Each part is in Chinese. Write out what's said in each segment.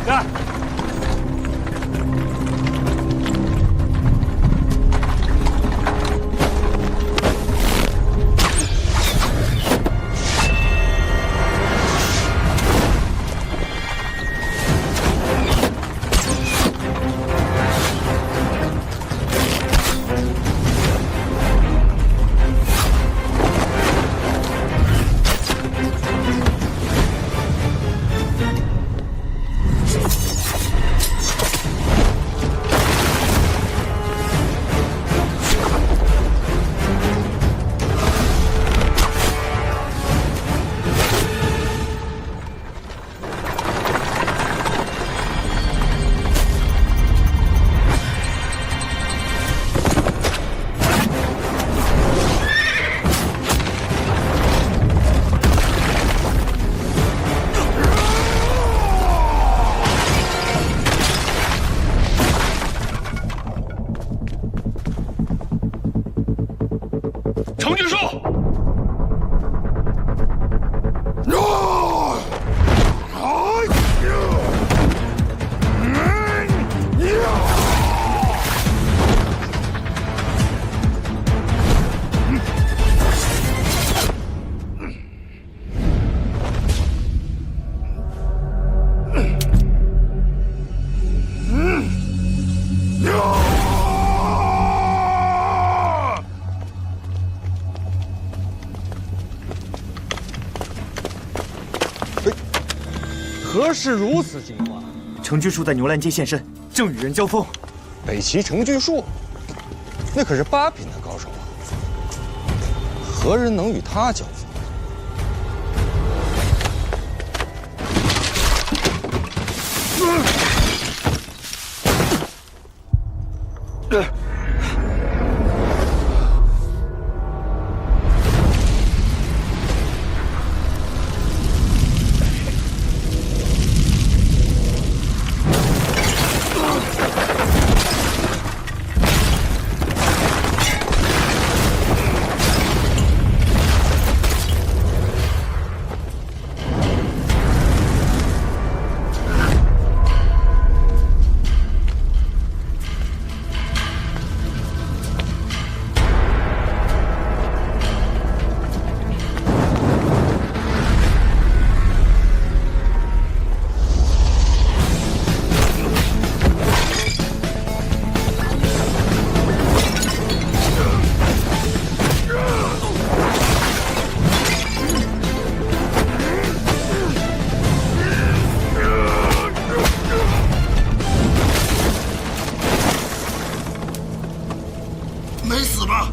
是。程巨树，何事如此惊慌？程巨树在牛栏街现身，正与人交锋。北齐程巨树，那可是8品的高手啊！何人能与他交锋？没死吧？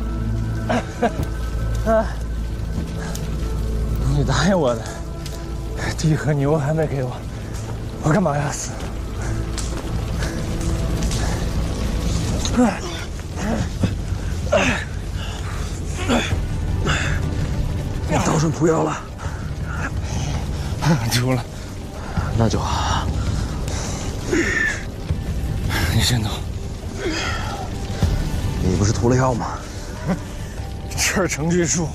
你答应我的地和牛还没给我，我干嘛要死？刀顺扑腰了，丢了，那就好。你先走。你不是涂了药吗？这是程巨树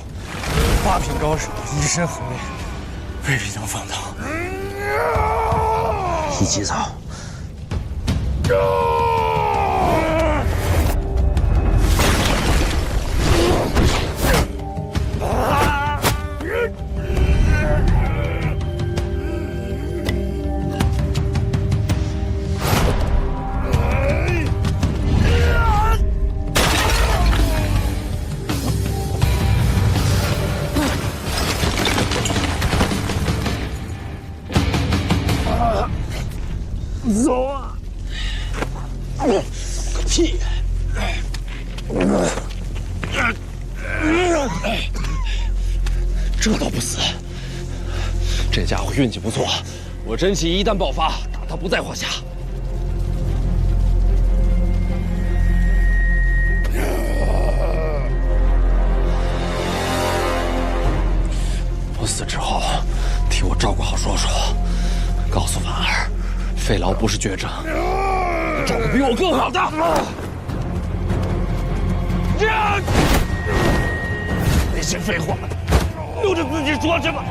，8品高手，一身横练，未必能放倒。一起走。走啊！个屁！这倒不死，这家伙运气不错，我真气一旦爆发，打他不在话下。我死之后，替我照顾好说说，告诉婉儿，费劳不是绝症，找个比我更好的。那些废话，留着自己说去吧。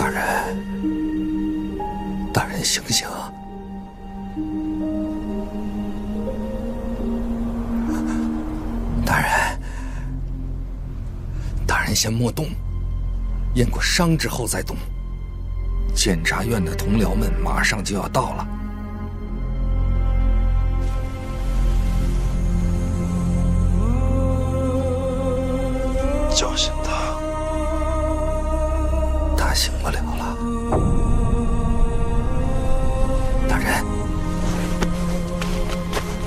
大人，大人醒醒！大人，大人先莫动，验过伤之后再动。监察院的同僚们马上就要到了。叫醒他，他醒不了了。大人，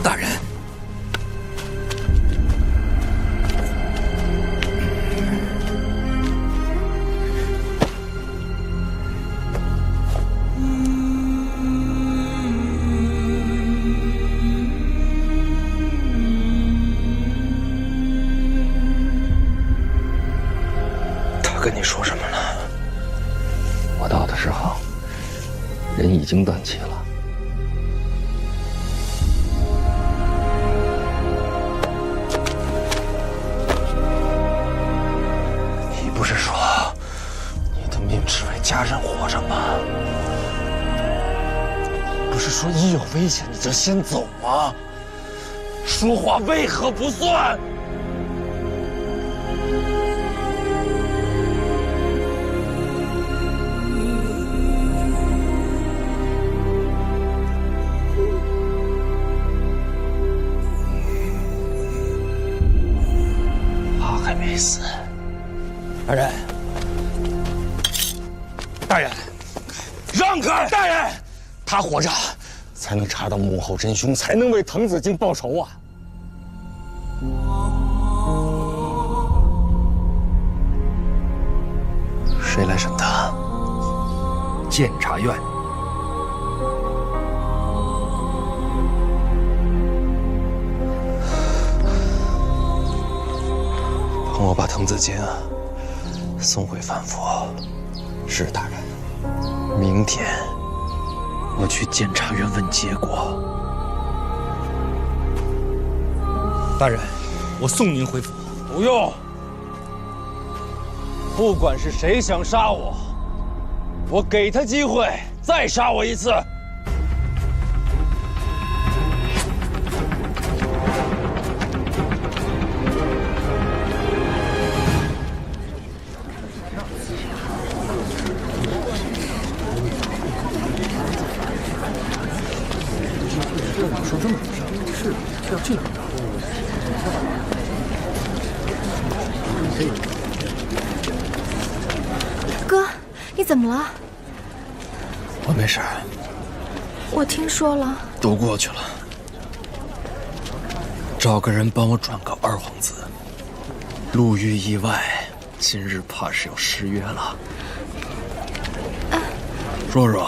大人，他跟你说什么了？我到的时候，人已经断气了。你不是说你的命只为家人活着吗？不是说一有危险你就先走吗？说话为何不算？他还没死。大人，大人，让开！大人，他活着，才能查到幕后真凶，才能为滕子京报仇啊！谁来审他？监察院。帮我把滕子京送回范府。是大人。明天我去监察院问结果。大人，我送您回府。不用。不管是谁想杀我，我给他机会再杀我一次。说这么是要去哪儿？哥，你怎么了？我没事。我听说了。都过去了。找个人帮我转告二皇子，陆玉意外，今日怕是要失约了。若若，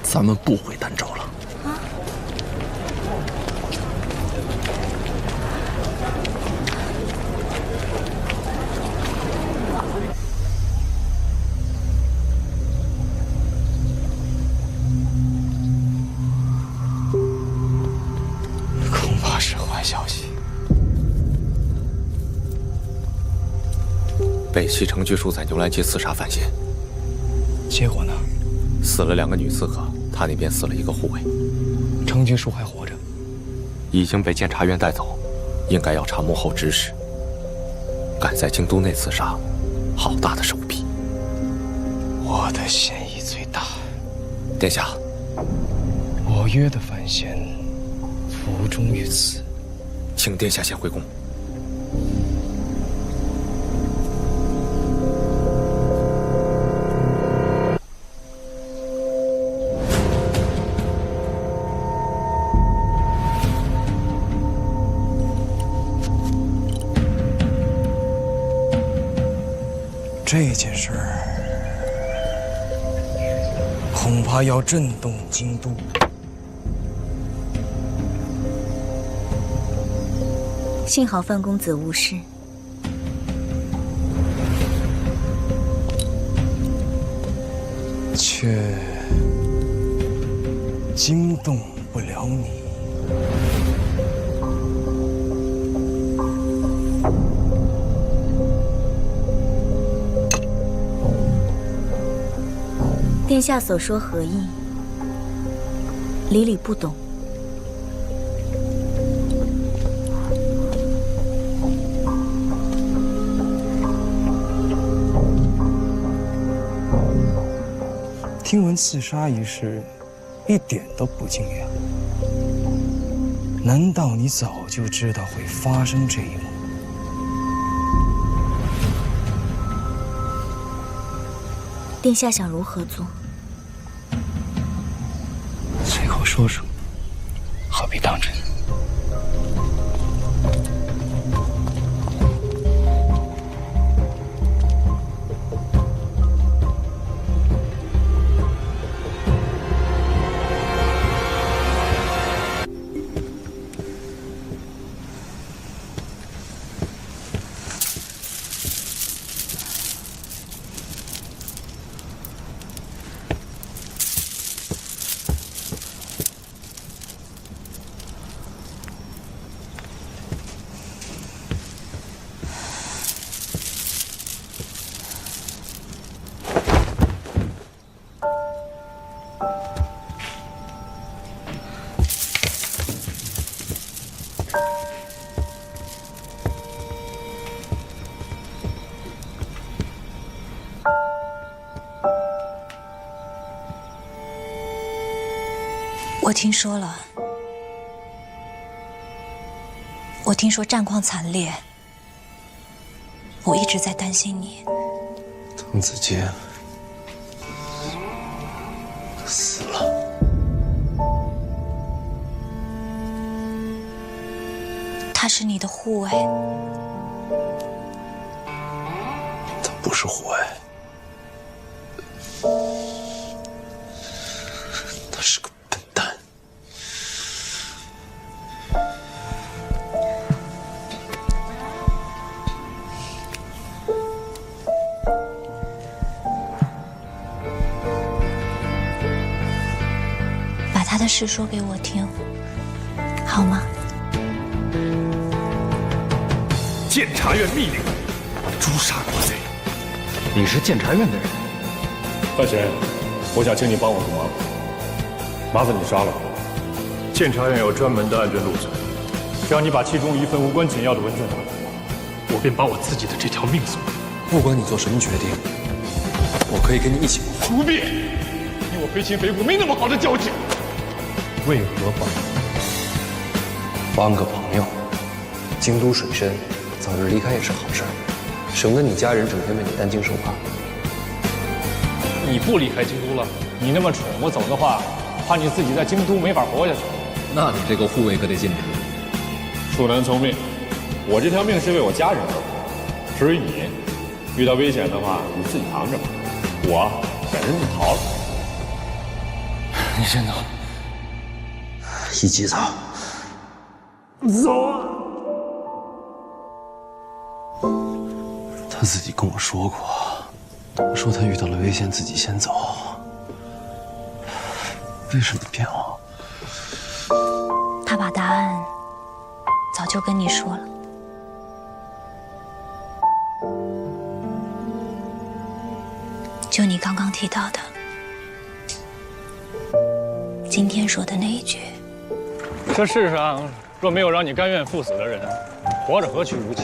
咱们不回儋州了。恐怕是坏消息。北齐程居术在牛栏街刺杀范闲，结果呢？死了2个女刺客，他那边死了1个护卫。程居术还活着，已经被监察院带走，应该要查幕后指使。敢在京都内刺杀，好大的手笔！我的嫌疑最大。殿下，我约的范闲服忠于此，请殿下先回宫。这件事儿恐怕要震动京都。幸好范公子无事。却惊动不了你。殿下所说何意？李李不懂。听闻刺杀一事，一点都不惊讶。难道你早就知道会发生这一幕？殿下想如何做？随口说说，何必当真？我听说了，我听说战况惨烈，我一直在担心你。滕子坚死了，他是你的护卫，他不是护卫，他是个笨蛋。把他的事说给我听，好吗？监察院密令，诛杀国贼。你是监察院的人？范神，我想请你帮我个忙，麻烦你杀了我。监察院有专门的案卷录存，只要你把其中一份无关紧要的文卷拿来，我便把我自己的这条命送给你。不管你做什么决定，我可以跟你一起谋划。不必，你我非亲非故，没那么好的交情。为何帮？帮个朋友，京都水深，早日离开也是好事儿，省得你家人整天为你担惊受怕。你不离开京都了，你那么宠我走的话，怕你自己在京都没法活下去。那你这个护卫可得尽职。恕难从命，我这条命是为我家人而活。至于你，遇到危险的话，你自己扛着吧。我转身就逃了。你先走。一起走。走啊！他自己跟我说过，说他遇到了危险自己先走。为什么骗我？他把答案早就跟你说了。就你刚刚提到的，今天说的那一句。这世上若没有让你甘愿赴死的人，活着何去无期？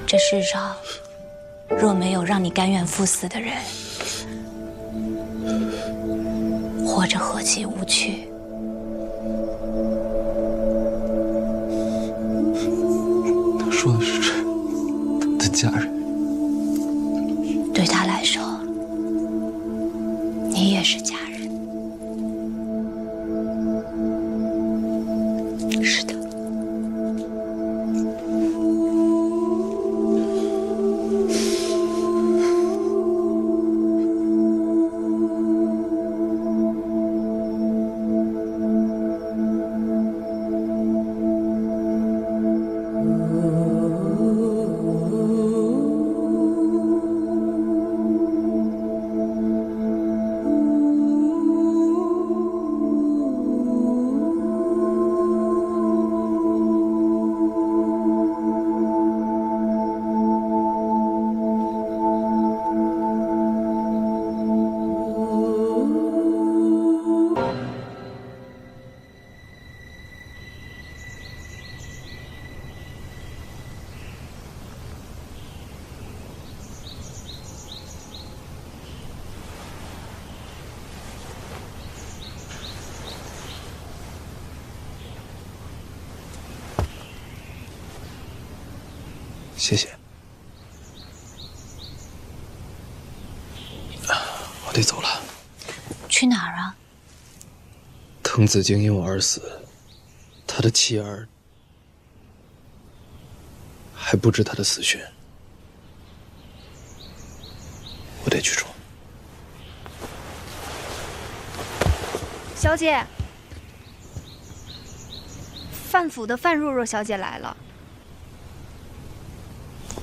这世上若没有让你甘愿赴死的人，活着何其无趣。他说的是他的家人。对他来说，你也是家人。是的。谢谢。我得走了。去哪儿啊？滕子京因我而死，他的妻儿还不知他的死讯，我得去处。小姐，范府的范若若小姐来了。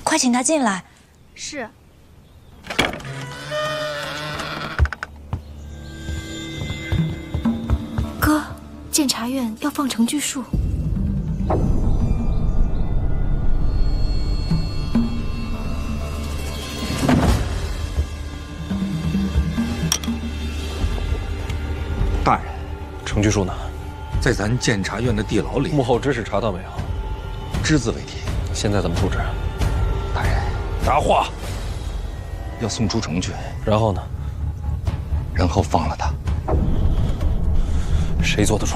快请她进来。是。哥，监察院要放程巨树。大人，程巨树呢？在咱监察院的地牢里。幕后指使查到没有？只字未提。现在怎么处置？大人，答话。要送出程去。然后呢？然后放了他。谁做的主？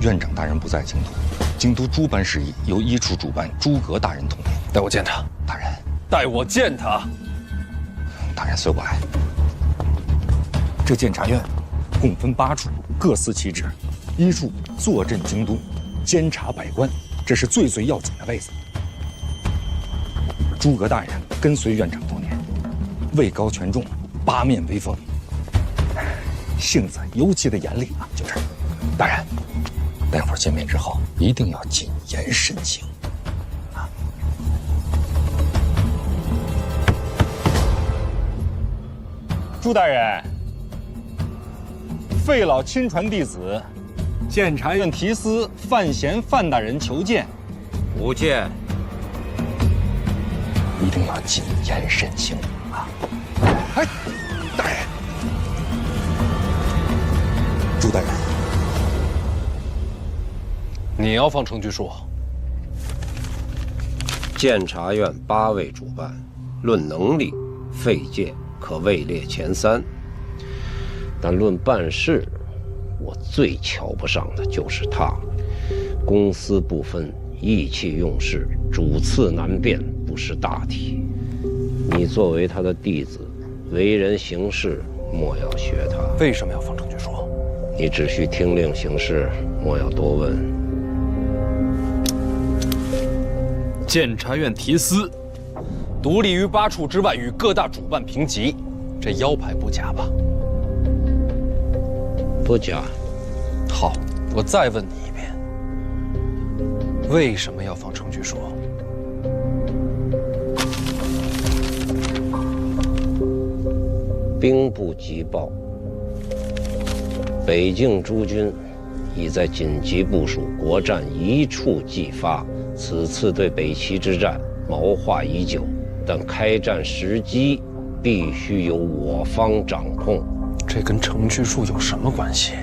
院长大人不在京都，京都诸般事宜由一处主办诸葛大人统领。带我见他。大人，带我见他。大人随我来。这监察院共分8处，各司其职。一处坐镇京都，监察百官，这是最要紧的位子。诸葛大人跟随院长多年，位高权重，八面威风，性子尤其的严厉啊！就是，大人，待会儿见面之后一定要谨言慎行啊！朱大人，费老亲传弟子，监察院提司范闲范大人求见。不见。一定要谨言慎行啊！哎，大人，朱大人，你要放程巨树？监察院8位主办，论能力，费介可位列前3，但论办事，我最瞧不上的就是他，公私不分，意气用事，主次难辨，不识大体。你作为他的弟子，为人行事莫要学他。为什么要放程巨树？你只需听令行事，莫要多问。监察院提司，独立于8处之外，与各大主办平级，这腰牌不假吧？不假。好，我再问你一遍，为什么要放程巨树？兵部急报，北境诸军已在紧急部署国战一触即发。此次对北齐之战谋划已久，但开战时机必须由我方掌控。这跟程巨树有什么关系？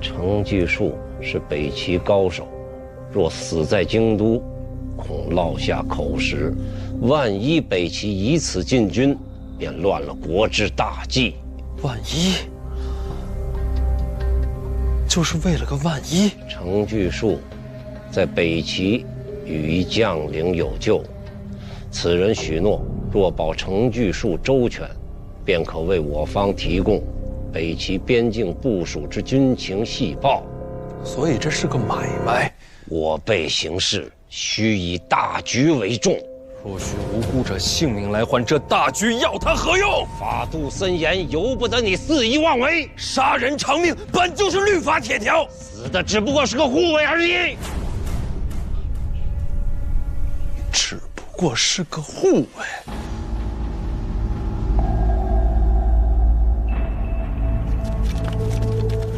程巨树是北齐高手，若死在京都，恐落下口实。万一北齐以此进军，便乱了国之大计。万一，就是为了个万一。程巨树在北齐与一将领有旧，此人许诺，若保程巨树周全，便可为我方提供北齐边境部署之军情细报。所以这是个买卖。我辈行事须以大局为重。若需无辜者性命来换，这大局要它何用？法度森严，由不得你肆意妄为。杀人偿命本就是律法铁条，死的只不过是个护卫而已。只不过是个护卫。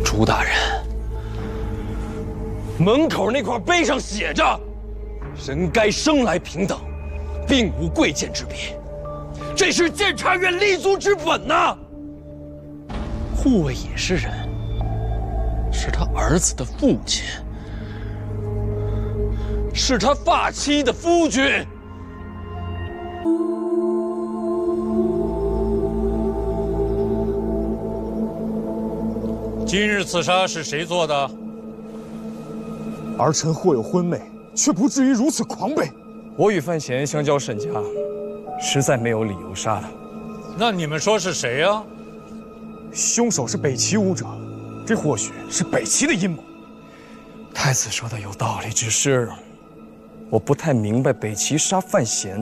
朱大人，门口那块碑上写着“人该生来平等，并无贵贱之别”，这是监察院立足之本呐。护卫也是人，是他儿子的父亲，是他发妻的夫君。今日刺杀是谁做的？儿臣或有昏昧，却不至于如此狂悖。我与范闲相交甚佳，实在没有理由杀他。那你们说是谁呀？凶手是北齐武者，这或许是北齐的阴谋。太子说的有道理，只是我不太明白北齐杀范闲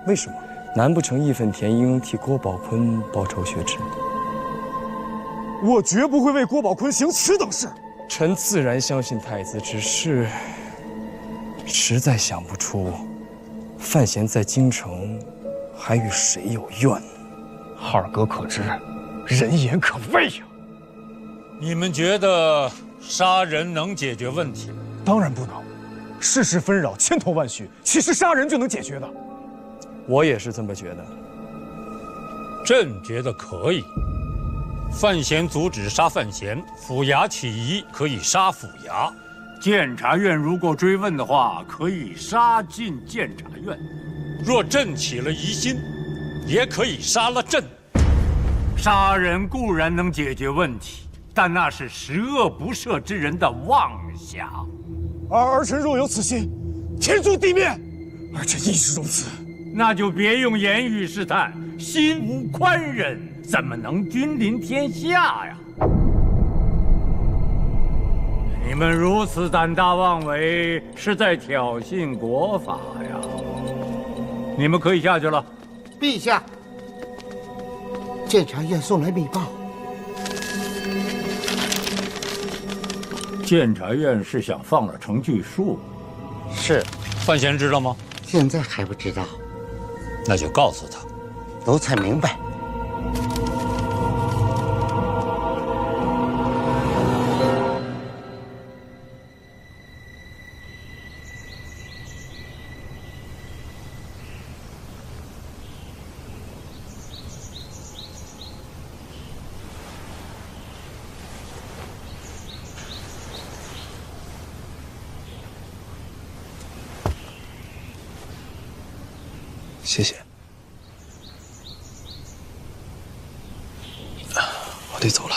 为什么？难不成义愤填膺替郭宝坤报仇雪耻？我绝不会为郭宝坤行此等事。臣自然相信太子，只是实在想不出范闲在京城还与谁有怨。二哥可知，人言可畏呀。你们觉得杀人能解决问题？当然不能，世事纷扰，千头万绪，岂是杀人就能解决的？我也是这么觉得。朕觉得可以。范闲阻止杀范闲，府衙起疑可以杀府衙。监察院如果追问的话，可以杀进监察院。若朕起了疑心，也可以杀了朕。杀人固然能解决问题，但那是十恶不赦之人的妄想。儿臣若有此心，天诛地灭。儿臣亦是如此。那就别用言语试探，心无宽忍，怎么能君临天下呀？你们如此胆大妄为，是在挑衅国法呀！你们可以下去了。陛下，监察院送来密报。监察院是想放了程巨树？是。范闲知道吗？现在还不知道。那就告诉他，奴才明白。谢谢。我得走了。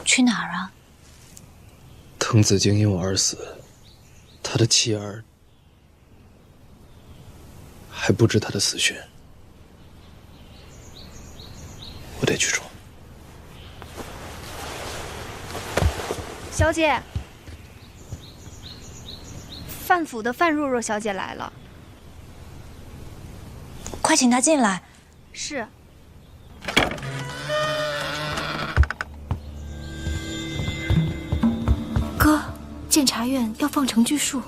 去哪儿啊？滕子京因我而死，他的妻儿还不知他的死讯，我得去说。小姐，范府的范若若小姐来了。快请她进来。是。哥，监察院要放程巨树。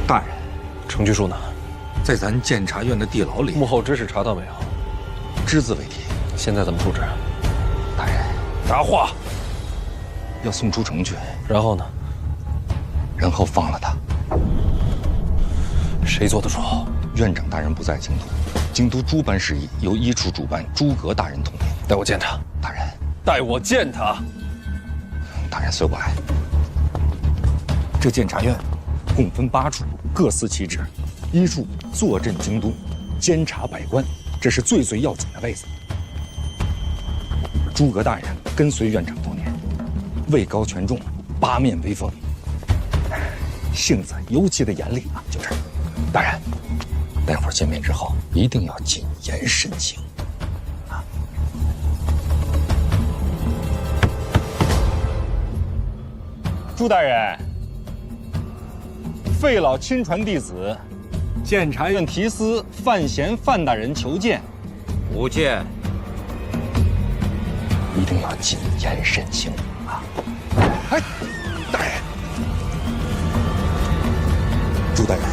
大人，程巨树呢？在咱监察院的地牢里。幕后指使查到没有？只字未提。现在怎么处置？大人，答话。要送出城去。然后呢？然后放了他。谁做的主？院长大人不在京都，京都诸般事宜由一处主办，诸阁大人统领。带我见他。大人，带我见他。大人随我来。这监察院共分8处，各司其职。1处坐镇京都，监察百官，这是最最要紧的位子。诸葛大人跟随院长多年，位高权重，八面威风，性子尤其的严厉啊！就是，大人，待会儿见面之后一定要谨言慎行啊！朱大人，费老亲传弟子，监察院提司范闲范大人求见。不见。一定要谨言慎行啊！哎，大人，朱大人，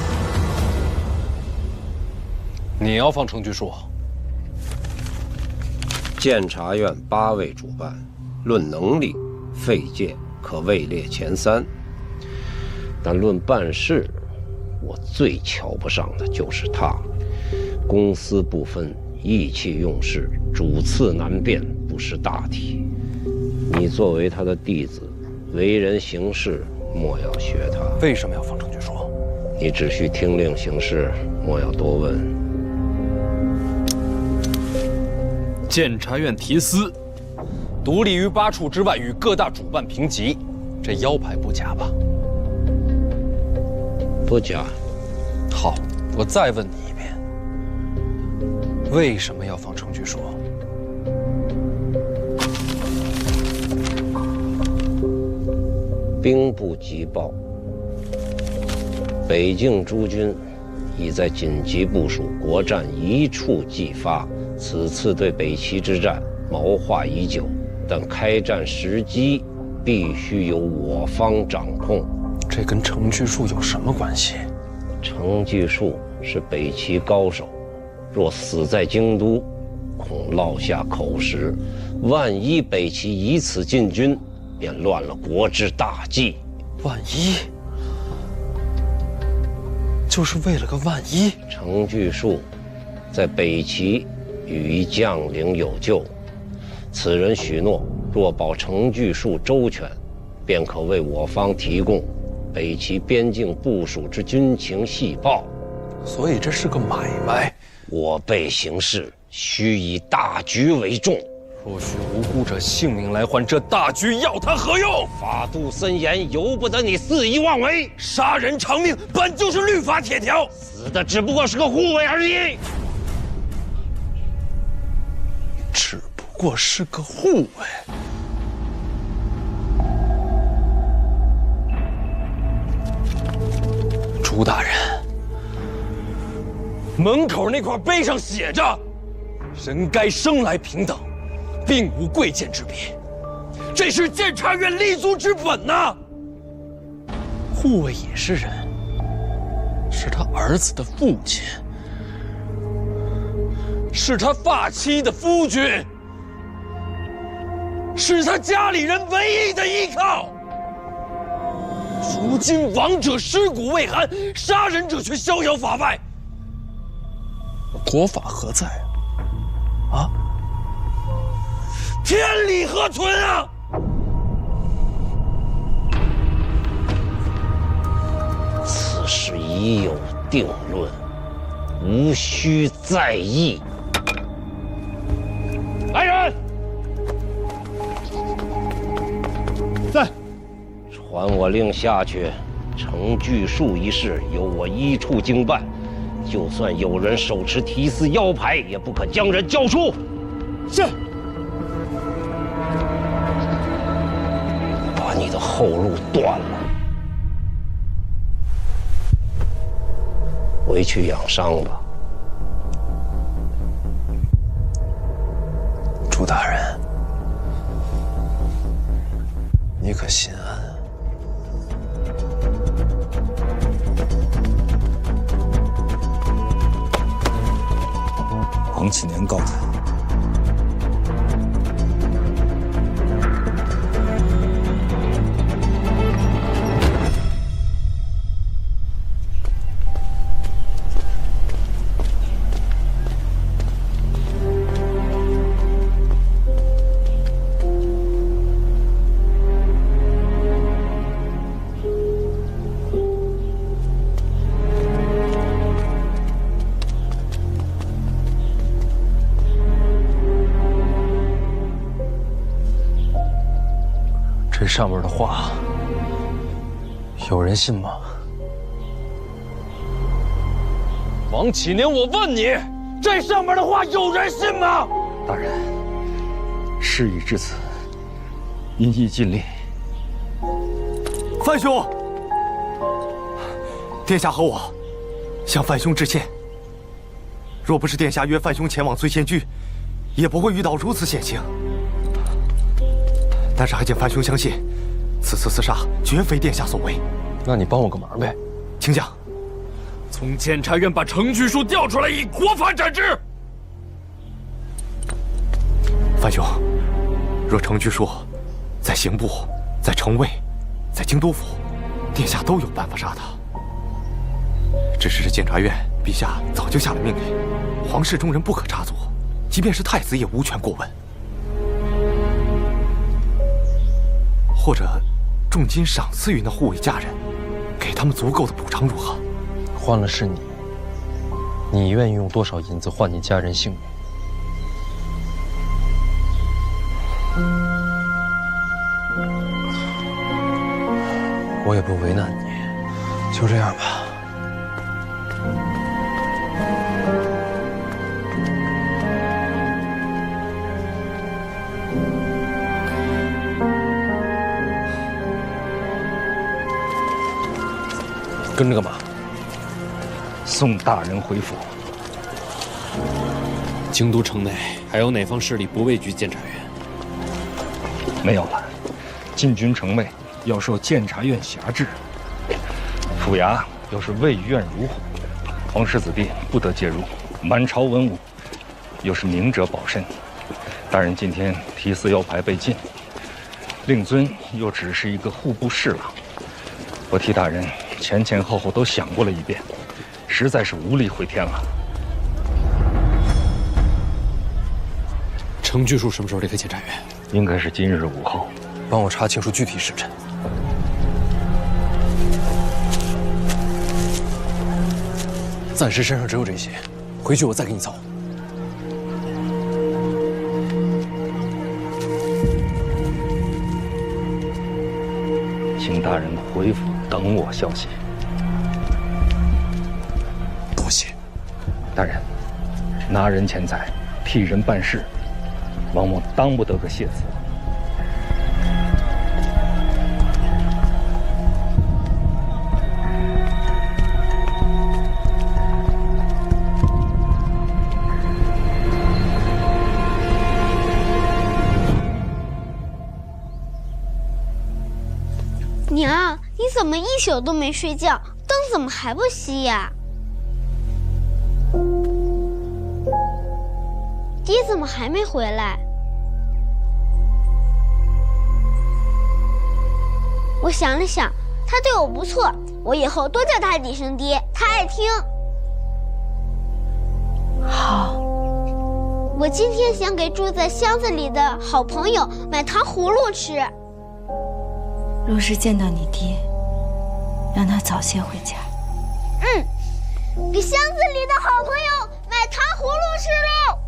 你要放程巨树？监察院8位主办，论能力，费介可位列前3，但论办事，我最瞧不上的就是他，公私不分，意气用事，主次难辨，不识大体。你作为他的弟子，为人行事莫要学他。为什么要放程巨树？你只需听令行事，莫要多问。监察院提司，独立于8处之外，与各大主办平级，这腰牌不假吧？不假。好，我再问你一遍，为什么要放程据书？兵部急报，北境诸军已在紧急部署国战一触即发，此次对北齐之战谋划已久，但开战时机必须由我方掌控。这跟程据树有什么关系？程据树是北齐高手，若死在京都，恐落下口实。万一北齐以此进军，便乱了国之大计。万一，就是为了个万一。程据树在北齐与一将领有旧，此人许诺，若保程据树周全，便可为我方提供北齐边境部署之军情细报。所以这是个买卖。我辈行事须以大局为重。若许无辜者性命来换，这大局要它何用？法度森严，由不得你肆意妄为。杀人偿命本就是律法铁条，死的只不过是个护卫而已。只不过是个护卫。朱大人，门口那块碑上写着“人该生来平等，并无贵贱之别”，这是监察院立足之本呐。护卫也是人，是他儿子的父亲，是他发妻的夫君，是他家里人唯一的依靠。如今亡者尸骨未寒，杀人者却逍遥法外，国法何在啊？天理何存啊？此事已有定论，无需再议。来人！在。传我令下去，程据树一事由我依处经办，就算有人手持提司腰牌，也不可将人交出。是。把你的后路断了，回去养伤吧。朱大人，你可心安？王启年告他，这上面的话，有人信吗？王启年，我问你，这上面的话有人信吗？大人，事已至此，因意尽力。范兄，殿下和我向范兄致歉。若不是殿下约范兄前往醉仙居，也不会遇到如此险情。但是还请范兄相信，此次厮杀绝非殿下所为。那你帮我个忙呗，请讲。从监察院把程据树调出来，以国法斩之。范兄，若程据树在刑部、在城卫、在京都府，殿下都有办法杀他。只是这监察院陛下早就下了命令，皇室中人不可插足，即便是太子也无权过问。或者重金赏赐于那护卫家人，给他们足够的补偿如何？换了是你，你愿意用多少银子换你家人性命？我也不为难你，就这样吧。跟着干嘛？送大人回府。京都城内还有哪方势力不畏惧监察院？没有了，禁军城卫要受监察院辖制，府衙又是卫院如虎，皇室子弟不得介入，满朝文武又是明哲保身。大人今天提寺腰牌被禁，令尊又只是一个户部侍郎，我替大人前后都想过了一遍，实在是无力回天了。程居术什么时候离开监察院？应该是今日午后。帮我查清楚具体时辰。暂时身上只有这些，回去我再给你造。请大人回府等我消息。多谢。大人，拿人钱财，替人办事，往往当不得个谢词。娘，你怎么一宿都没睡觉？灯怎么还不熄呀？爹怎么还没回来？我想了想，他对我不错，我以后多叫他几声爹，他爱听。好。我今天想给住在箱子里的好朋友买糖葫芦吃。若是见到你爹，让他早些回家。给箱子里的好朋友买糖葫芦吃喽！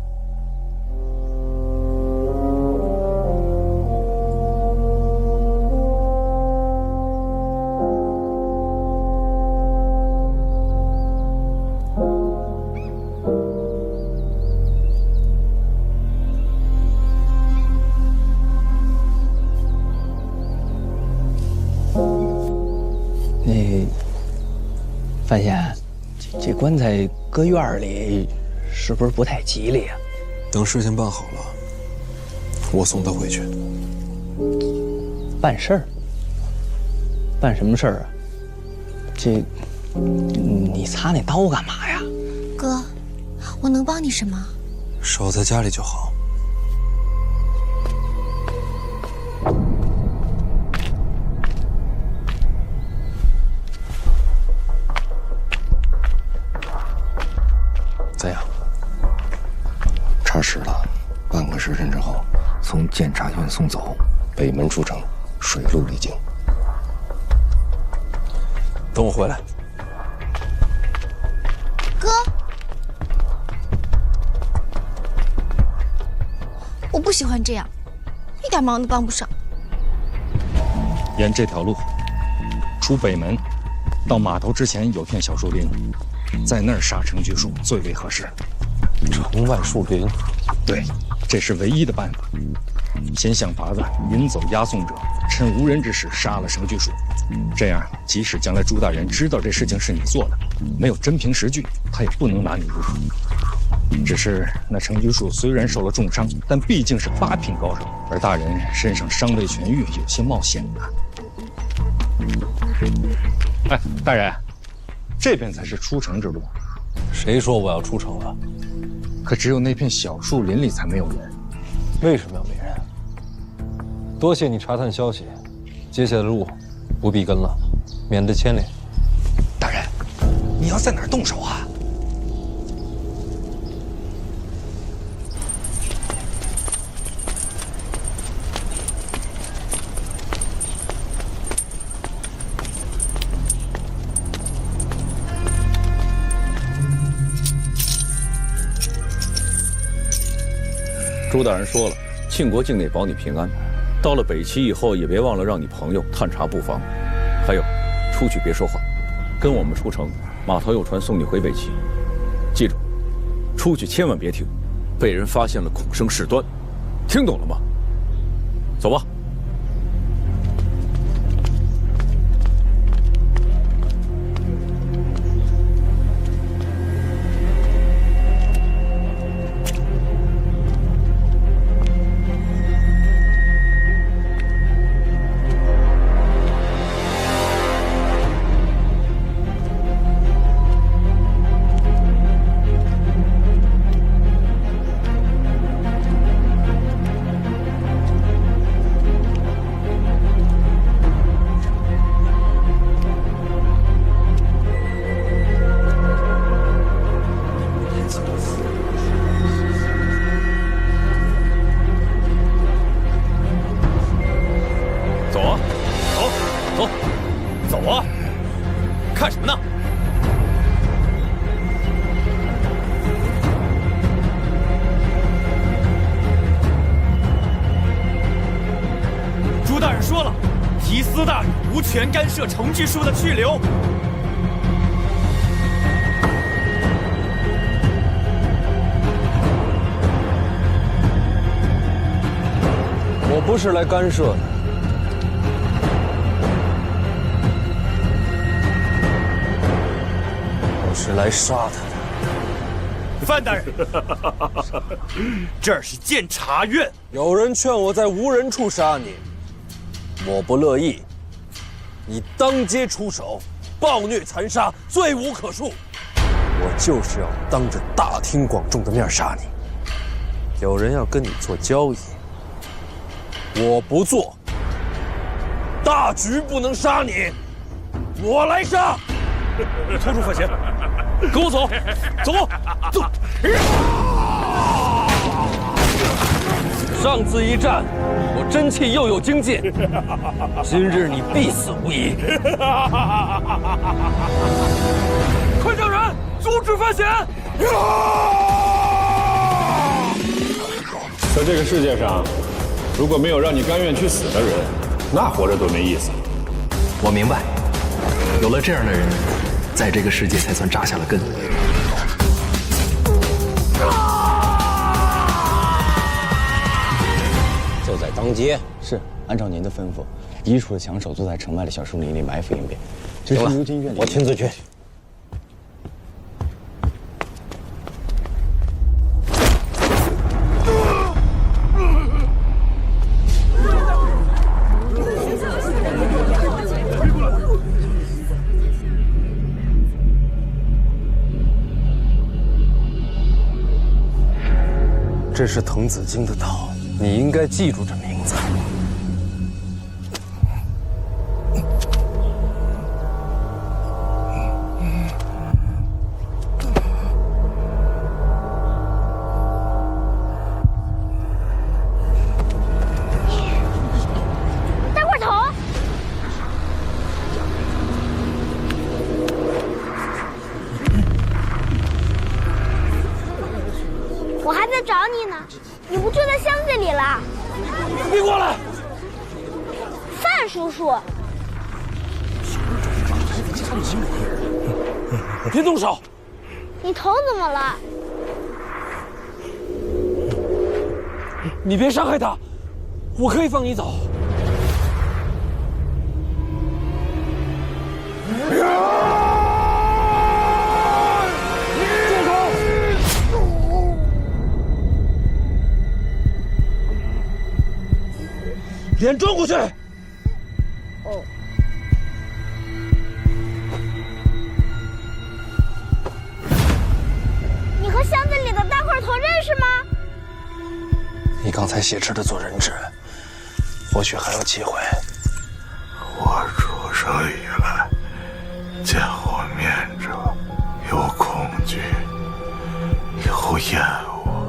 范闲，这棺材搁院里，是不是不太吉利啊？等事情办好了，我送他回去。办事儿？办什么事儿啊？这，你擦那刀干嘛呀？哥，我能帮你什么？守在家里就好。怎样？查实了，半个时辰之后，从监察院送走，北门出城，水路离京。等我回来。哥，我不喜欢这样，一点忙都帮不上。沿这条路，出北门，到码头之前有片小树林，在那儿杀程居术最为合适。城外树林，对，这是唯一的办法。先想法子引走押送者，趁无人之时杀了程居术。这样，即使将来朱大人知道这事情是你做的，没有真凭实据，他也不能拿你入手。只是那程居术虽然受了重伤，但毕竟是8品高手，而大人身上尚未痊愈，有些冒险的。哎，大人，这边才是出城之路。谁说我要出城了？可只有那片小树林里才没有人。为什么要没人？多谢你查探消息，接下来的路不必跟了，免得牵连。大人，你要在哪儿动手啊？朱大人说了，庆国境内保你平安，到了北齐以后，也别忘了让你朋友探查布防，还有，出去别说话，跟我们出城，码头有船送你回北齐。记住，出去千万别听，被人发现了恐生事端，听懂了吗？走吧。权干涉程巨书的去留。我不是来干涉的，我是来杀他的。范大人，这儿是监察院。有人劝我在无人处杀你，我不乐意。你当街出手，暴虐残杀，罪无可恕。我就是要当着大庭广众的面杀你。有人要跟你做交易，我不做。大局不能杀你，我来杀。拖住范闲，跟我走，走，走。上次一战，我真气又有精进，今日你必死无疑。快叫人阻止范闲！在这个世界上，如果没有让你甘愿去死的人，那活着多没意思。我明白，有了这样的人，在这个世界才算扎下了根。就在当街。是，按照您的吩咐，遗属的强手就在城外的小树林里埋伏应变。这是牛津院里，我亲自去。这是滕子京的岛，你应该记住这名字。大块头，我还在找你呢。你不就在箱子里了？你过来！范叔叔，别动手！你头怎么了？你别伤害他，我可以放你走。脸转过去。哦。你和箱子里的大块头认识吗？你刚才挟持的做人质，或许还有机会。我出生以来，见我面者有恐惧，有厌恶，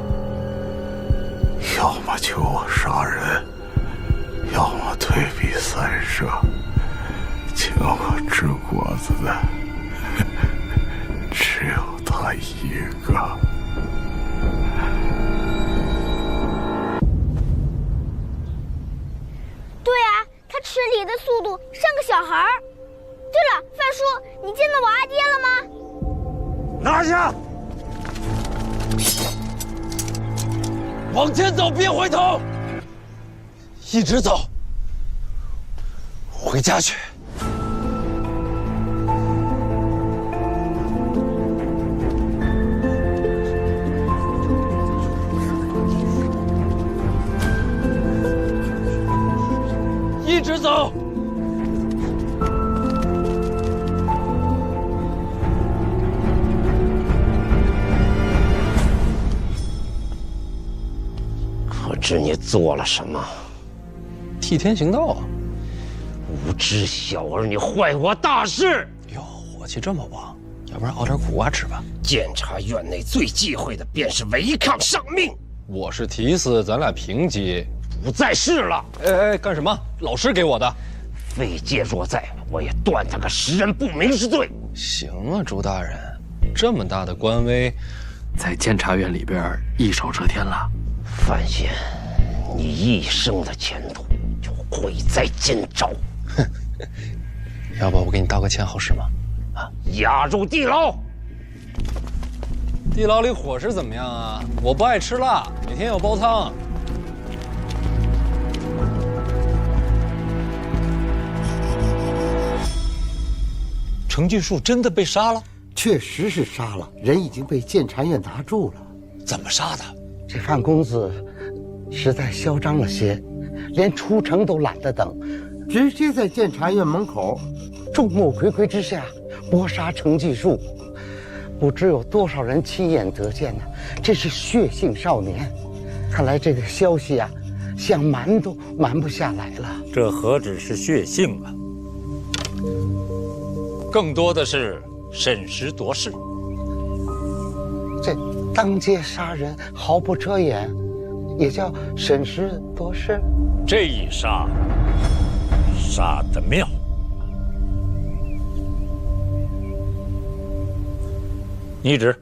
要么求我杀人，要么退避三舍，请我吃果子的只有他一个。对啊，他吃梨的速度像个小孩儿。对了，范叔，你见到我阿爹了吗？拿下！往前走，别回头，一直走，回家去。一直走。可知你做了什么？替天行道啊！无知小儿，你坏我大事！哟，火气这么旺，要不然熬点苦瓜吃吧。监察院内最忌讳的便是违抗上命。我是提司，咱俩平级。不在世了。哎，干什么？老师给我的。废戒若在，我也断他个识人不明之罪。行啊，朱大人，这么大的官威，在监察院里边一手遮天了。范闲，你一生的前途就毁在今朝。哼，要不我给你道个歉好使吗？啊，押入地牢。地牢里伙食怎么样啊？我不爱吃辣，每天要煲汤。程巨树真的被杀了？确实是杀了，人已经被监察院拿住了。怎么杀的？这范公子实在嚣张了些，连出城都懒得等，直接在监察院门口众目睽睽之下搏杀程巨树。不知有多少人亲眼得见呢？这是血性少年，看来这个消息啊，想瞒都瞒不下来了。这何止是血性啊，更多的是审时度势。这当街杀人毫不遮掩，也叫审时度势。这一杀，杀得妙。拟旨。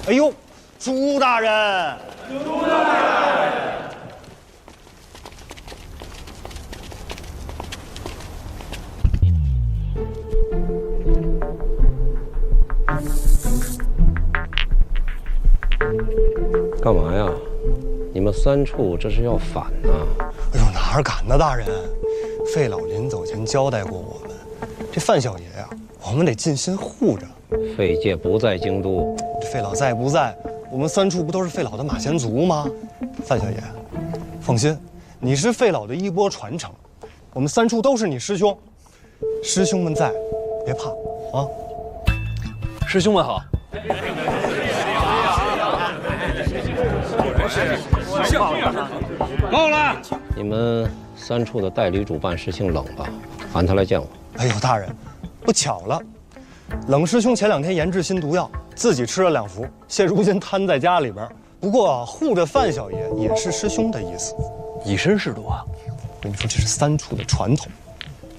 哎呦，朱大人！朱大人！干嘛呀？你们三处这是要反呐？哎呦，哪儿敢呢，大人！费老临走前交代过我们，这范小爷呀，我们得尽心护着。费介不在京都，费老在不在，我们三处不都是费老的马前卒吗？范小爷，放心，你是费老的衣钵传承，我们三处都是你师兄，师兄们在，别怕啊！师兄们好。够了！你们三处的代理主办师兄冷吧，喊他来见我。哎呦，大人，不巧了，冷师兄前2天研制新毒药，自己吃了2服，现如今瘫在家里边。不过护着范小爷也是师兄的意思，以身试毒啊！我跟你说，这是三处的传统。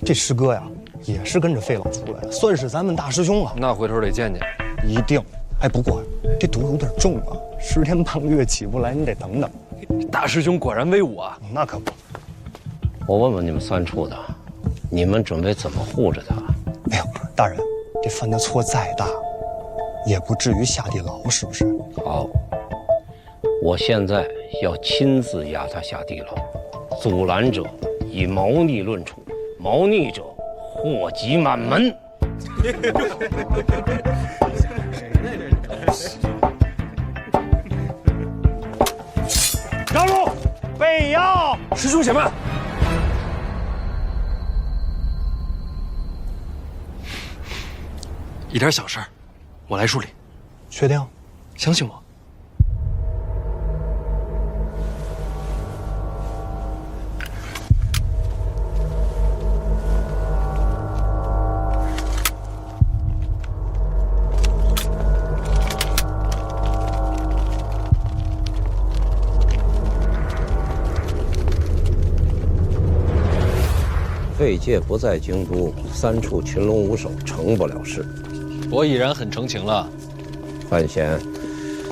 这师哥呀，也是跟着费老出来的，算是咱们大师兄啊。那回头得见见，一定。哎，不过这毒有点重啊，10天半个月起不来，你得等等。大师兄果然威武啊！那可不。我问问你们三处的，你们准备怎么护着他？哎呦，大人，这犯的错再大，也不至于下地牢，是不是？好，我现在要亲自押他下地牢，阻拦者以谋逆论处，谋逆者祸及满门。让路，备押！师兄且慢。一点小事儿，我来处理。确定？相信我。费介不在京都，三处群龙无首，成不了事。我已然很澄情了。范闲，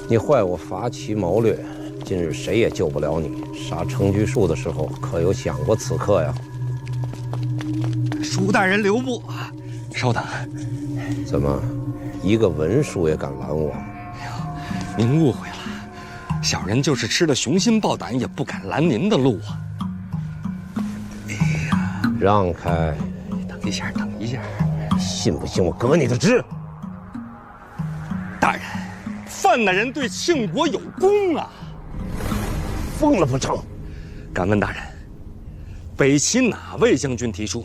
你坏我伐齐谋略，今日谁也救不了你。杀程巨树的时候，可有想过此刻呀？舒大人留步，稍等。怎么，一个文书也敢拦我？您误会了，小人就是吃了雄心豹胆，也不敢拦您的路啊。哎呀，让开！等一下，等一下，信不信我革你的职？大人，范大人对庆国有功啊！疯了不成？敢问大人，北齐哪位将军提出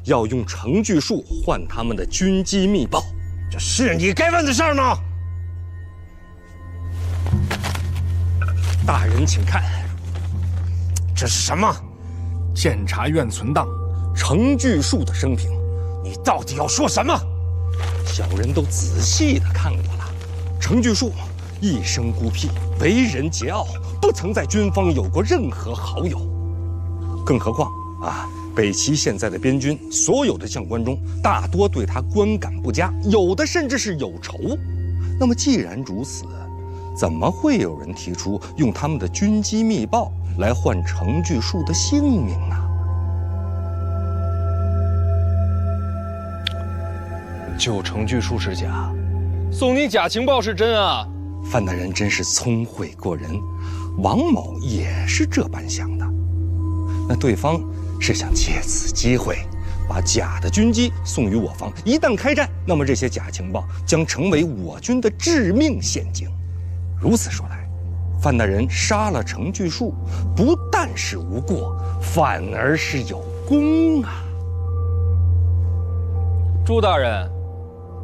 要用程巨树换他们的军机密报？这是你该问的事儿吗？大人请看，这是什么？监察院存档程巨树的生平。你到底要说什么？小人都仔细的看过了。程巨树一生孤僻，为人桀骜，不曾在军方有过任何好友。更何况啊，北齐现在的边军所有的将官中，大多对他观感不佳，有的甚至是有仇。那么既然如此，怎么会有人提出用他们的军机密报来换程巨树的性命呢？救程巨树是假，送你假情报是真啊！范大人真是聪慧过人，王某也是这般想的。那对方是想借此机会，把假的军机送于我方。一旦开战，那么这些假情报将成为我军的致命陷阱。如此说来，范大人杀了程巨树，不但是无过，反而是有功啊！朱大人，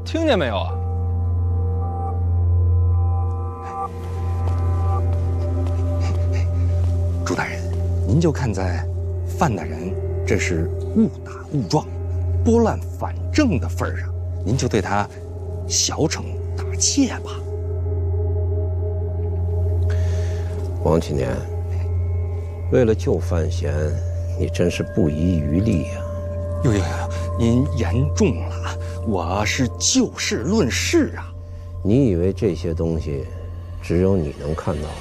听见没有啊？朱大人，您就看在范大人这是误打误撞、拨乱反正的份上，您就对他小惩大戒吧。王启年，为了救范闲，你真是不遗余力呀！哟，您言重了，我是就事论事啊。你以为这些东西只有你能看到吗？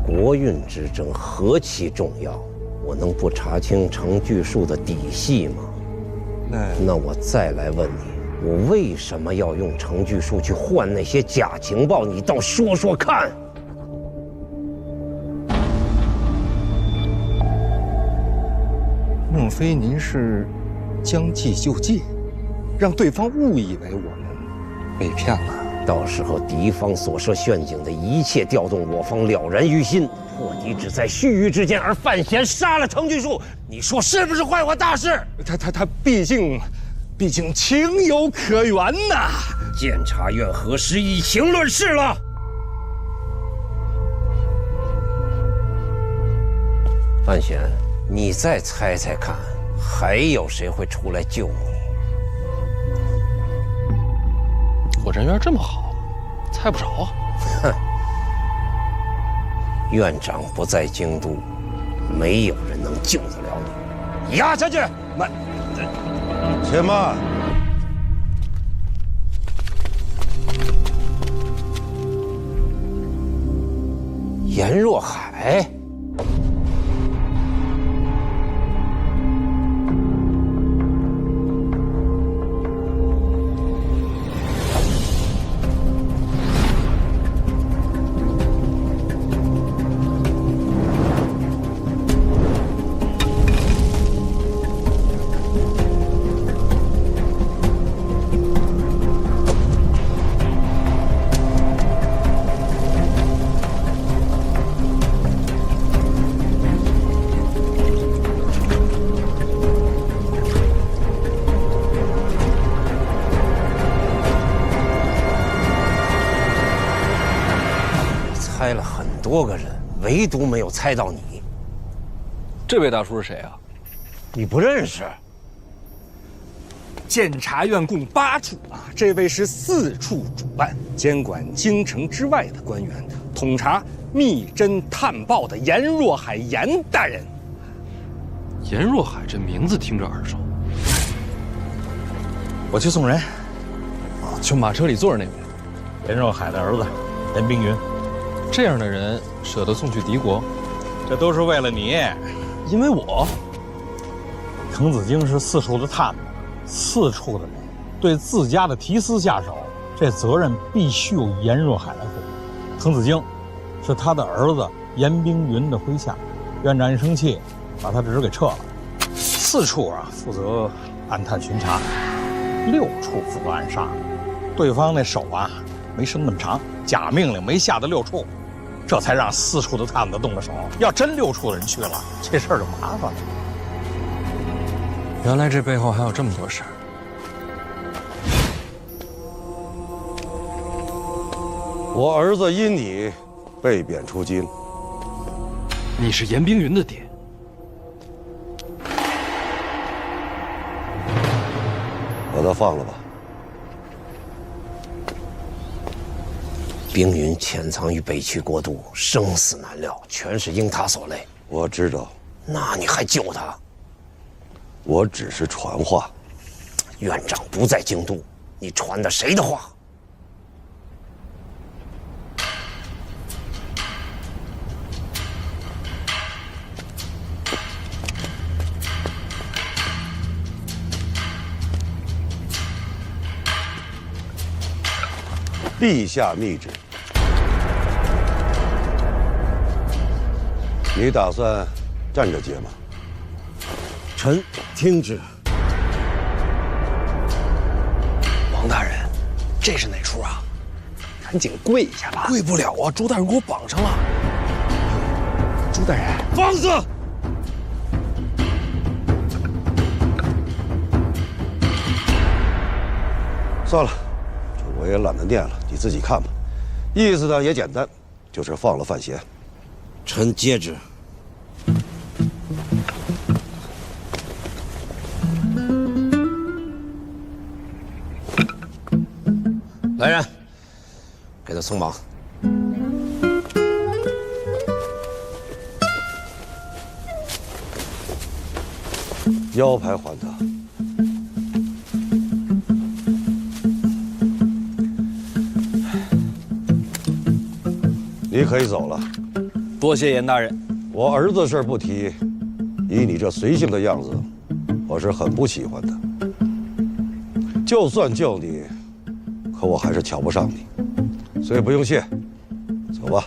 国运之争何其重要，我能不查清程巨树的底细吗？那我再来问你，我为什么要用程巨树去换那些假情报？你倒说说看。莫非您是将计就计，让对方误以为我们被骗了？到时候敌方所设陷阱的一切调动，我方了然于心，破敌只在须臾之间。而范闲杀了程巨树，你说是不是坏我大事？他毕竟情有可原呐。监察院何时以情论事了？范闲，你再猜猜看，还有谁会出来救你？我人缘这么好，猜不着啊！哼，院长不在京都，没有人能救得了你。压下去！慢，且慢。颜若海。猜了很多个人，唯独没有猜到你。这位大叔是谁啊？你不认识？监察院共8处啊，这位是4处主办，监管京城之外的官员，统查密侦探报的颜若海颜大人。颜若海这名字听着耳熟。我去送人。就马车里坐着那位。严若海的儿子严冰云。这样的人舍得送去敌国，这都是为了你，因为我。滕子京是四处的探子，四处的人对自家的提司下手，这责任必须由严若海来负。滕子京是他的儿子严冰云的麾下，院长一生气，把他职给撤了。四处负责暗探巡查，6处负责暗杀。对方那手没伸那么长，假命令没下到6处，这才让4处的探子动了手。要真6处的人去了，这事儿就麻烦了。原来这背后还有这么多事儿。我儿子因你被贬出京。你是严冰云的爹。把他放了吧。冰云潜藏于北齐国都，生死难料，全是因他所累。我知道。那你还救他？我只是传话。院长不在京都，你传的谁的话？陛下密旨。你打算站着接吗？臣听旨。王大人，这是哪出啊？赶紧跪一下吧！跪不了啊，朱大人给我绑上了。朱大人，放肆！算了，这我也懒得念了，你自己看吧。意思呢也简单，就是放了范闲。臣接旨。来人，给他松绑。腰牌还他。你可以走了。多谢严大人。我儿子事不提，以你这随性的样子，我是很不喜欢的。就算救你，可我还是瞧不上你，所以不用谢，走吧。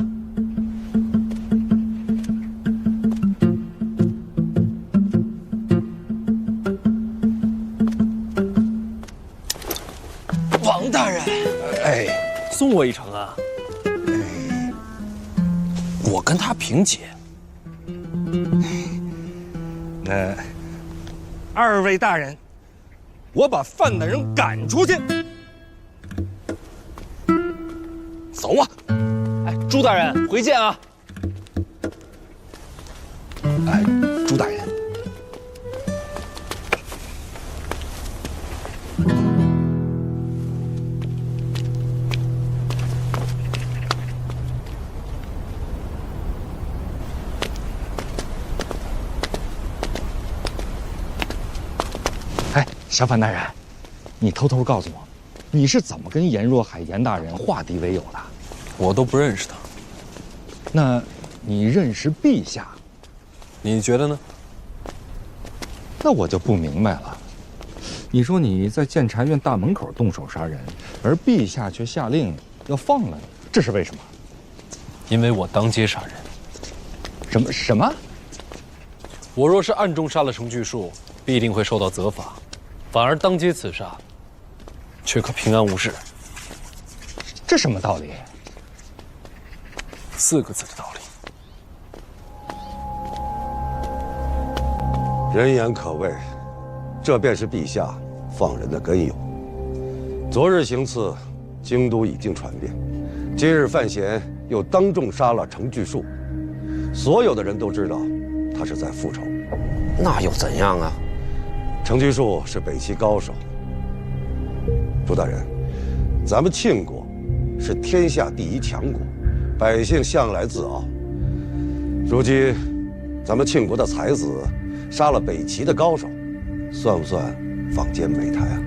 王大人，哎，送我一程啊！我跟他平结。那2位大人，我把范大人赶出去。走啊！哎，朱大人，回见啊！哎，朱大人，哎，小范大人，你偷偷告诉我，你是怎么跟严若海严大人化敌为友的？我都不认识他。那你认识陛下？你觉得呢？那我就不明白了。你说你在监察院大门口动手杀人，而陛下却下令要放了你，这是为什么？因为我当街杀人。什么？我若是暗中杀了程巨树，必定会受到责罚；反而当街刺杀，却可平安无事。这什么道理？4个字的道理。人言可畏，这便是陛下放人的根由。昨日行刺，京都已经传遍，今日范闲又当众杀了程巨树，所有的人都知道他是在复仇。那又怎样啊？程巨树是北齐高手。朱大人，咱们庆国是天下第1强国，百姓向来自傲。如今，咱们庆国的才子杀了北齐的高手，算不算坊间美谈啊？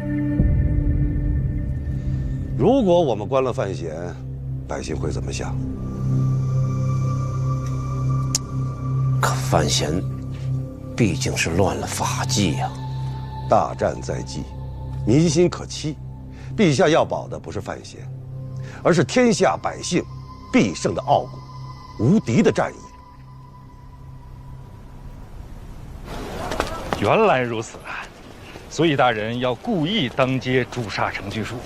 如果我们关了范闲，百姓会怎么想？可范闲毕竟是乱了法纪呀。大战在即，民心可期。陛下要保的不是范闲，而是天下百姓必胜的傲骨，无敌的战役。原来如此啊！所以大人要故意当街诛杀程居术。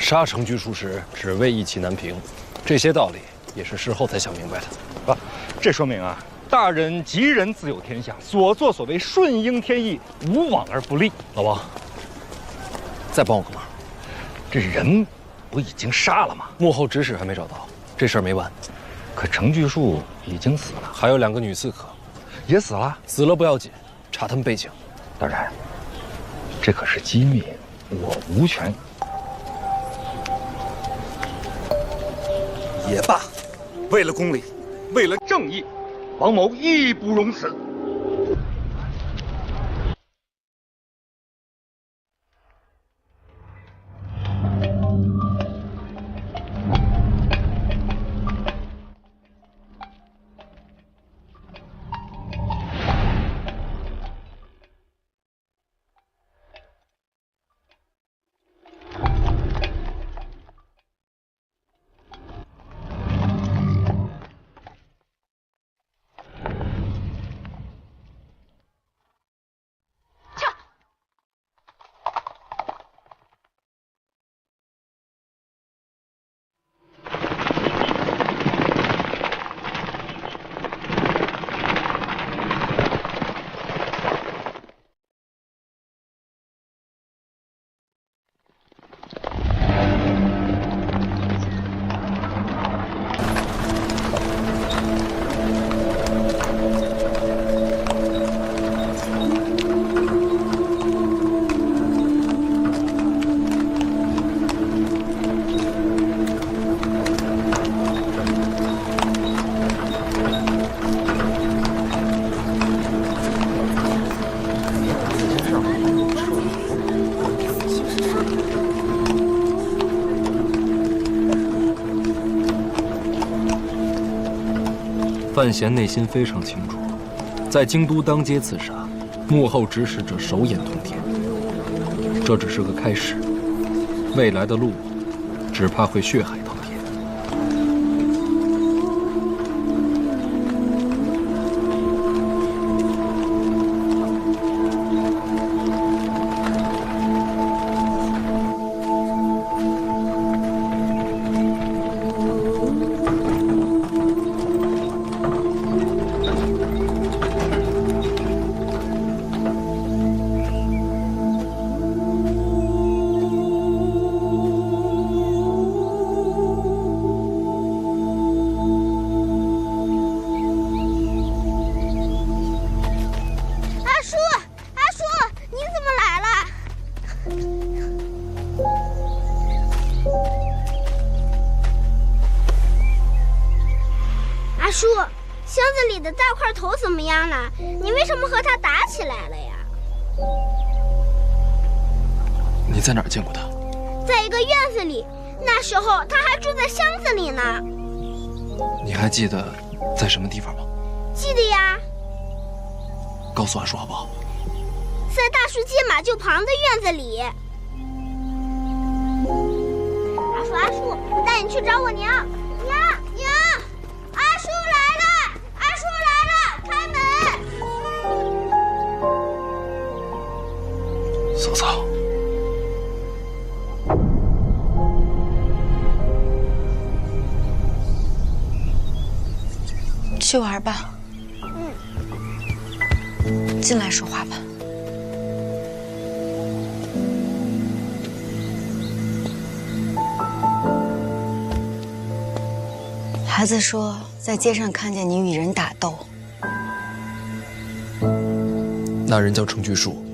杀程居术时，只为意气难平，这些道理也是事后才想明白的。啊，这说明啊，大人吉人自有天相，所作所为顺应天意，无往而不利。老王，再帮我个忙。这人不已经杀了吗？幕后指使还没找到，这事儿没完。可程居术已经死了，还有2个女刺客，也死了。死了不要紧，查他们背景。大人，这可是机密，我无权。也罢，为了公理，为了正义，王某义不容辞。范闲内心非常清楚，在京都当街刺杀，幕后指使者手眼通天。这只是个开始，未来的路，只怕会血海滔天。叔，箱子里的大块头怎么样了？你为什么和他打起来了呀？你在哪儿见过他？在一个院子里，那时候他还住在箱子里呢。你还记得在什么地方吗？记得呀。告诉阿叔好不好？在大树街马厩旁的院子里。阿叔，我带你去找我娘。娘，阿叔来了！阿叔来了，开门！嫂嫂，去玩吧。进来说话吧。孩子说，在街上看见你与人打斗。那人叫程居术，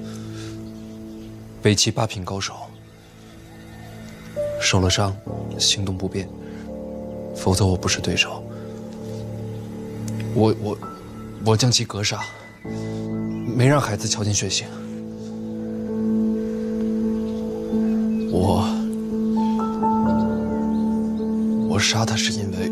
北齐8品高手，受了伤，行动不便，否则我不是对手。我将其格杀，没让孩子瞧见血腥。杀他是因为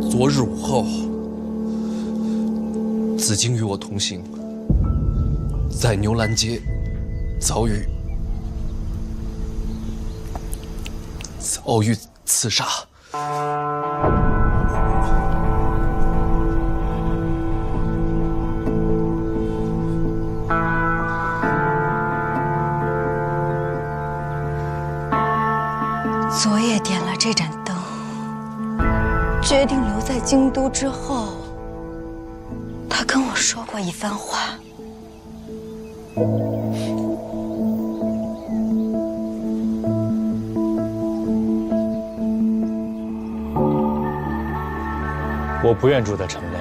昨日午后，子京与我同行，在牛栏街遭遇刺杀。昨夜点了这盏灯，决定留在京都之后，他跟我说过一番话。我不愿住在城内，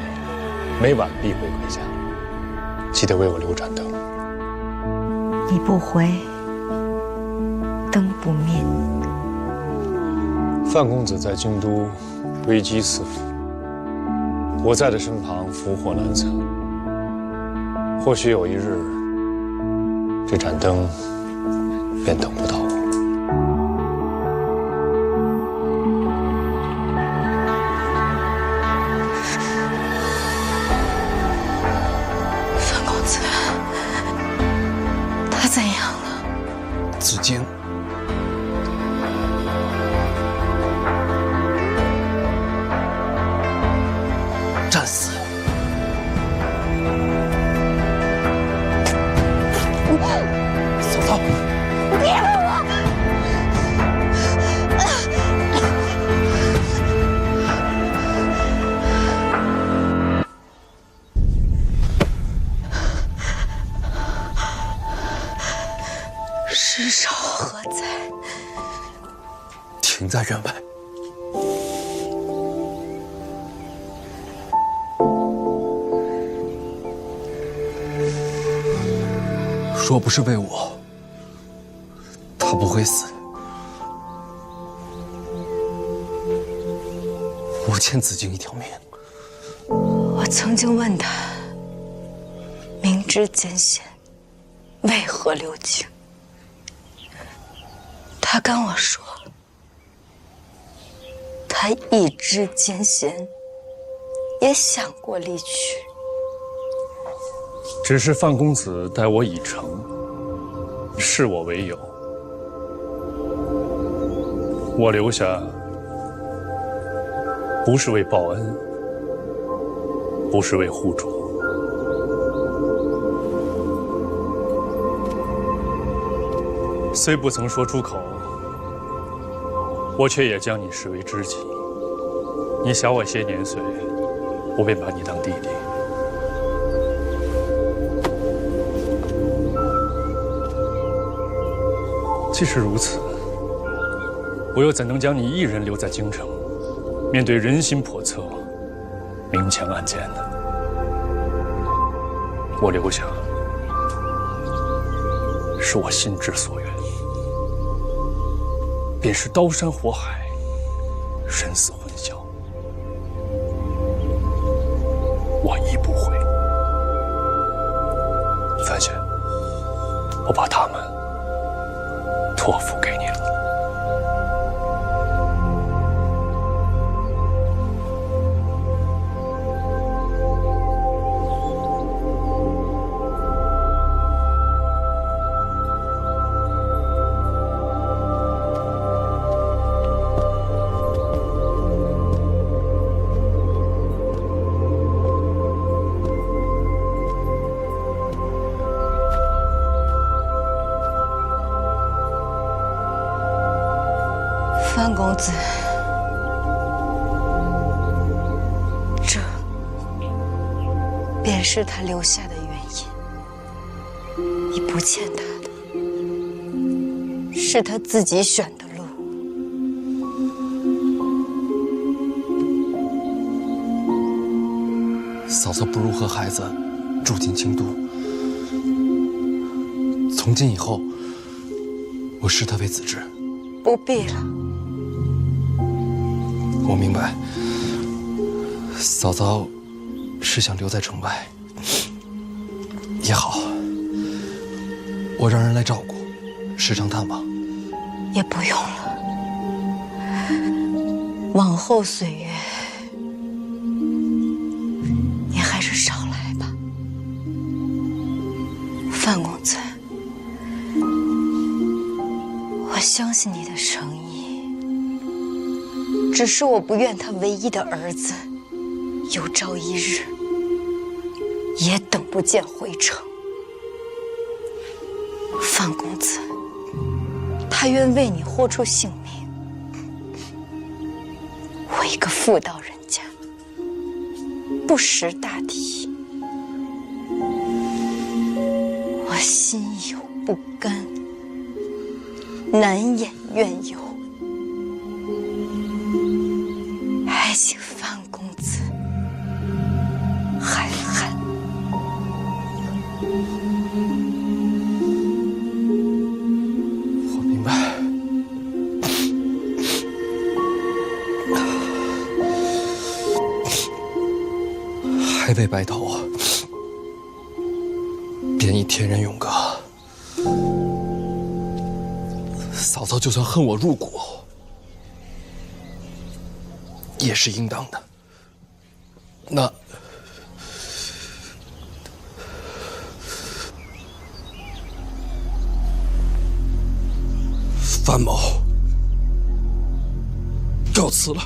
每晚必会回家。记得为我留盏灯。你不回，灯不灭。范公子在京都危机四伏，我在他身旁福祸难测。或许有一日，这盏灯便等不到我。范公子，他怎样了？子京。战死。嫂嫂，别碰我！尸首何在？停在院外。若不是为我，他不会死。我欠子京一条命。我曾经问他，明知艰险，为何留京？他跟我说，他一知艰险，也想过离去。只是范公子待我已成，视我为友，我留下不是为报恩，不是为护主。虽不曾说出口，我却也将你视为知己。你小我些年岁，我便把你当弟弟。既是如此，我又怎能将你一人留在京城，面对人心叵测、明枪暗箭呢？我留下，是我心之所愿，便是刀山火海，生死混淆，我亦不悔。范闲，我把他们托付给你了。范公子，这便是他留下的原因。你不欠他的，是他自己选的路。嫂嫂不如和孩子住进京都。从今以后，我视他为子侄。不必了。我明白，嫂嫂是想留在城外。也好，我让人来照顾，时常探望。也不用了，往后岁月，你还是少来吧。范公子，我相信你的诚意，只是我不愿他唯一的儿子有朝一日也等不见回城。范公子，他愿为你豁出性命，我一个妇道人家，不识大体，我心有不甘，难掩怨尤，还请范公子海涵。我明白。还未白头，便以天人永隔。嫂嫂就算恨我入骨，也是应当的。那范某告辞了。